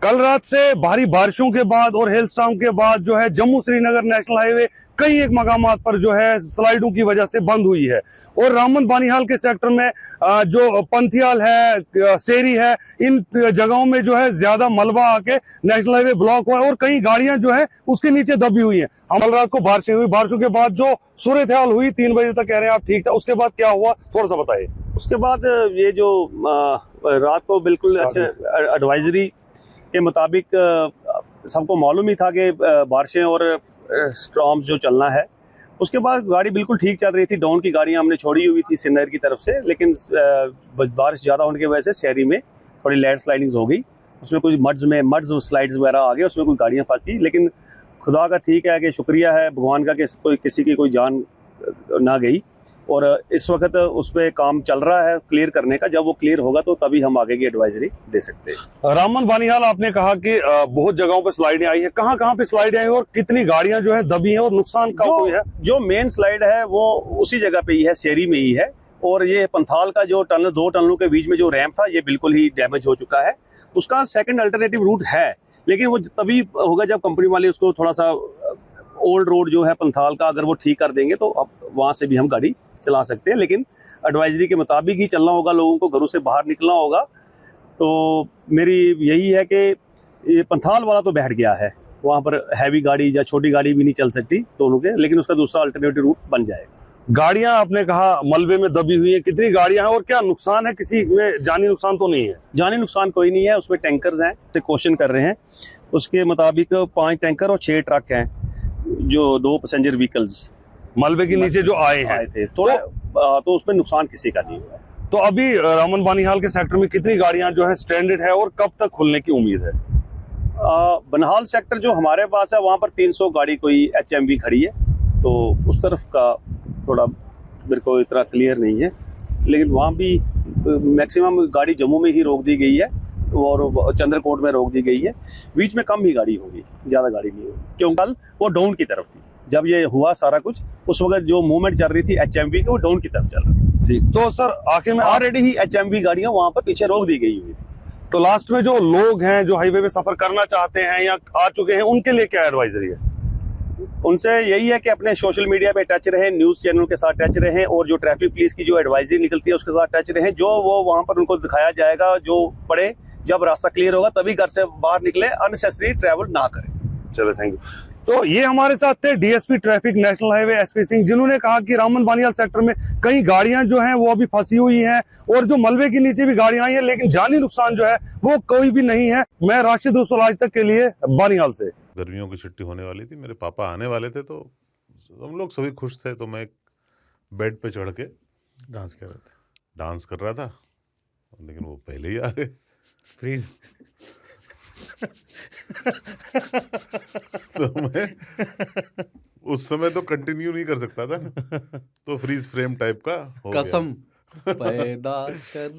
कल रात से भारी बारिशों के बाद और हेलस्टॉर्म के बाद जो है जम्मू श्रीनगर नेशनल हाईवे कई एक मकामात पर जो है स्लाइडों की वजह से बंद हुई है। और रामबन बानीहाल के सेक्टर में जो पंथियाल है, सेरी है, इन जगहों में जो है ज्यादा मलबा आके नेशनल हाईवे ब्लॉक हुआ है और कई गाड़ियां जो है उसके नीचे दबी हुई हैं। हम कल रात को बारिशें हुई, बारिशों के बाद जो सूरत हाल हुई 3 बजे तक कह रहे हैं आप ठीक था, उसके बाद क्या हुआ थोड़ा सा बताइए। उसके बाद ये जो रात को बिल्कुल अच्छे एडवाइजरी के मुताबिक सबको मालूम ही था कि बारिशें और स्टॉर्म्स जो चलना है। उसके बाद गाड़ी बिल्कुल ठीक चल रही थी, डाउन की गाड़ियां हमने छोड़ी हुई थी श्रीनगर की तरफ से, लेकिन बारिश ज़्यादा होने की वजह से शहरी में थोड़ी लैंड स्लाइडिंग हो गई, उसमें कुछ मड्स स्लाइड्स वगैरह आ गए, उसमें कुछ गाड़ियाँ फंस गई। लेकिन खुदा का ठीक है कि शुक्रिया है भगवान का कि किसी की कोई जान ना गई। और इस वक्त उस पर काम चल रहा है क्लियर करने का, जब वो क्लियर होगा तो तभी हम आगे की एडवाइजरी दे सकते हैं। रामबन बानीहाल आपने कहा कि बहुत जगहों पे स्लाइडें आई है, कहाँ कहाँ पे स्लाइडें आई और कितनी गाड़ियां जो है दबी हैं और नुकसान का कोई है? जो मेन स्लाइड है वो उसी जगह पे ही है, सेरी में ही है। और ये पंथाल का जो टनल, 2 टनलों के बीच में जो रैंप था ये बिल्कुल ही डैमेज हो चुका है। उसका सेकेंड अल्टरनेटिव रूट है, लेकिन वो तभी होगा जब कंपनी वाले उसको थोड़ा सा ओल्ड रोड जो है पंथाल का अगर वो ठीक कर देंगे तो अब वहाँ से भी हम गाड़ी चला सकते हैं। लेकिन एडवाइजरी के मुताबिक ही चलना होगा, लोगों को घरों से बाहर निकलना होगा। तो मेरी यही है कि ये पंथाल वाला तो बैठ गया है, वहाँ पर हैवी गाड़ी या छोटी गाड़ी भी नहीं चल सकती दोनों के, लेकिन उसका दूसरा अल्टरनेटिव रूट बन जाएगा। गाड़ियां आपने कहा मलबे में दबी हुई है, कितनी गाड़ियां हैं और क्या नुकसान है? किसी में जानी नुकसान तो नहीं है? जानी नुकसान कोई नहीं है, उसमें टैंकर्स हैं से क्वेश्चन कर रहे हैं। उसके मुताबिक 5 टैंकर और 6 ट्रक हैं, जो 2 पैसेंजर व्हीकल्स मलबे के नीचे जो आए थे तो उसमें नुकसान किसी का नहीं हुआ है। तो अभी रामबन बानीहाल के सेक्टर में कितनी गाड़ियां जो है स्टैंडर्ड है और कब तक खुलने की उम्मीद है? बनहाल सेक्टर जो हमारे पास है वहाँ पर 300 गाड़ी कोई HMV खड़ी है, तो उस तरफ का थोड़ा मेरे को इतना क्लियर नहीं है। लेकिन वहाँ भी मैक्सिमम गाड़ी जम्मू में ही रोक दी गई है और चंद्रकोट में रोक दी गई है। बीच में कम ही गाड़ी होगी, ज़्यादा गाड़ी नहीं होगी, क्योंकि कल वो डाउन की तरफ थी जब ये हुआ सारा कुछ। उस वक्त जो मूवमेंट चल रही थी HMV की, वो डाउन की तरफ चल रही थी। तो सर आखिर में ऑलरेडी ही HMV गाड़ियाँ वहाँ पर पीछे रोक दी गई हुई थी। तो लास्ट में जो लोग हैं जो हाईवे पे सफर करना चाहते हैं या आ चुके हैं, उनके लिए क्या एडवाइजरी है? उनसे यही है कि अपने सोशल मीडिया पे टच रहें, न्यूज़ चैनल के साथ टच रहें, और जो ट्रैफिक पुलिस की जो एडवाइजरी निकलती है उसके साथ टच रहें। जो वो वहाँ पर उनको दिखाया जाएगा, जो पड़े, जब रास्ता क्लियर होगा तभी घर से बाहर निकले, अननेसेसरी ट्रैवल ना करें। चलो, थैंक यू। तो ये हमारे साथ थे DSP traffic national highway SP Singh, जिन्होंने कहा कि रामबन बानीहाल सेक्टर में कई गाड़ियां जो हैं वो अभी फंसी हुई हैं और जो मलबे के नीचे भी गाड़ियां आई हैं, लेकिन जानी नुकसान जो है वो कोई भी नहीं है। मैं राशिद रसूल आज तक के लिए बानीहाल से। गर्मियों की छुट्टी होने वाली थी, मेरे पापा आने वाले थे, तो हम लोग सभी खुश थे। तो मैं बेड पे चढ़ के डांस कर रहा था, लेकिन वो पहले ही आ गए। प्लीज तो मैं उस समय तो कंटिन्यू नहीं कर सकता था ना, तो फ्रीज फ्रेम टाइप का हो कसम गया। पैदा कर